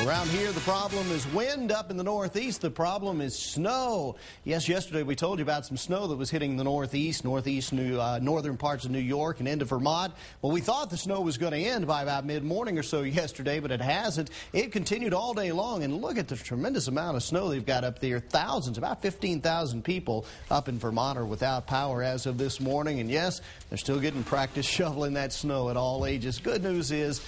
Around here, the problem is wind. Up in the northeast, the problem is snow. Yes, yesterday we told you about some snow that was hitting the northern parts of New York and into Vermont. Well, we thought the snow was going to end by about mid-morning or so yesterday, but it hasn't. It continued all day long, and look at the tremendous amount of snow they've got up there. Thousands, about 15,000 people up in Vermont are without power as of this morning. And yes, they're still getting practice shoveling that snow at all ages. Good news is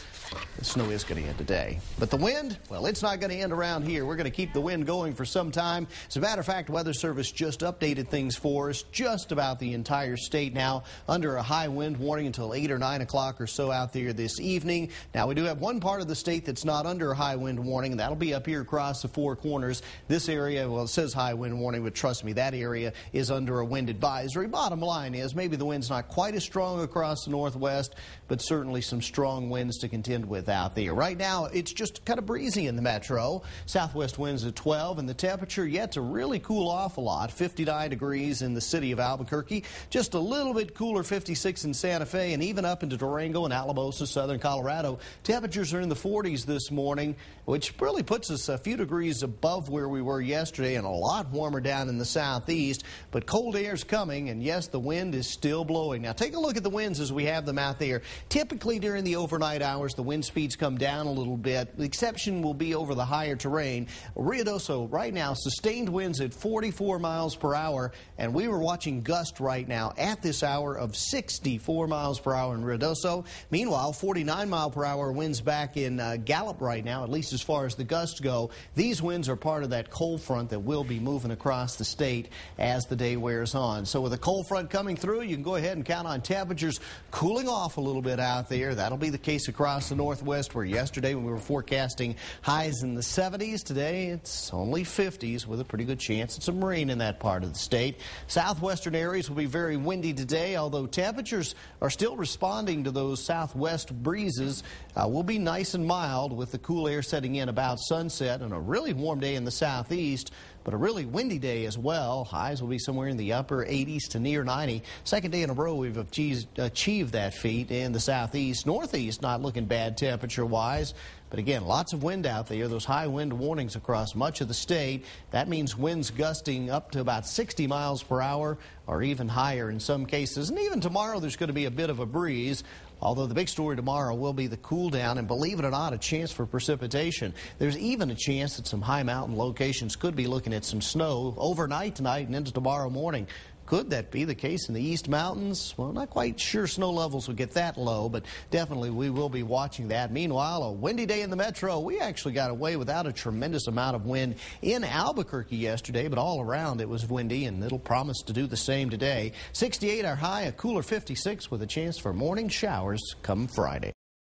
the snow is going to end today. But the wind, well, it's not going to end around here. We're going to keep the wind going for some time. As a matter of fact, Weather Service just updated things for us. Just about the entire state now under a high wind warning until 8 or 9 o'clock or so out there this evening. Now, we do have one part of the state that's not under a high wind warning, and that'll be up here across the Four Corners. This area, well, it says high wind warning, but trust me, that area is under a wind advisory. Bottom line is maybe the wind's not quite as strong across the northwest, but certainly some strong winds to contend with out there. Right now, it's just kind of breezy in the metro. Southwest winds at 12, and the temperature yet to really cool off a lot. 59 degrees in the city of Albuquerque. Just a little bit cooler, 56 in Santa Fe, and even up into Durango and Alamosa, southern Colorado. Temperatures are in the 40s this morning, which really puts us a few degrees above where we were yesterday and a lot warmer down in the southeast. But cold air's coming, and yes, the wind is still blowing. Now, take a look at the winds as we have them out there. Typically, during the overnight hours, the wind speeds come down a little bit. The exception will be over the higher terrain. Ruidoso right now, sustained winds at 44 miles per hour, and we were watching gust right now at this hour of 64 miles per hour in Ruidoso. Meanwhile, 49 mile per hour winds back in Gallup right now, at least as far as the gusts go. These winds are part of that cold front that will be moving across the state as the day wears on. So with a cold front coming through, you can go ahead and count on temperatures cooling off a little bit out there. That'll be the case across the northwest, where yesterday when we were forecasting highs in the 70s, today it's only 50s with a pretty good chance of some rain in that part of the state. Southwestern areas will be very windy today, although temperatures are still responding to those southwest breezes. Will be nice and mild with the cool air setting in about sunset, and a really warm day in the southeast, but a really windy day as well. Highs will be somewhere in the upper 80s to near 90. Second day in a row we've achieved that feat in the southeast. Northeast not looking bad temperature-wise, but again, lots of wind out there. Those high wind warnings across much of the state. That means winds gusting up to about 60 miles per hour or even higher in some cases. And even tomorrow there's going to be a bit of a breeze, although the big story tomorrow will be the cool down, and believe it or not, a chance for precipitation. There's even a chance that some high mountain locations could be looking at some snow overnight tonight and into tomorrow morning. Could that be the case in the East Mountains? Well, not quite sure snow levels will get that low, but definitely we will be watching that. Meanwhile, a windy day in the metro. We actually got away without a tremendous amount of wind in Albuquerque yesterday, but all around it was windy, and it'll promise to do the same today. 68 our high, a cooler 56 with a chance for morning showers come Friday.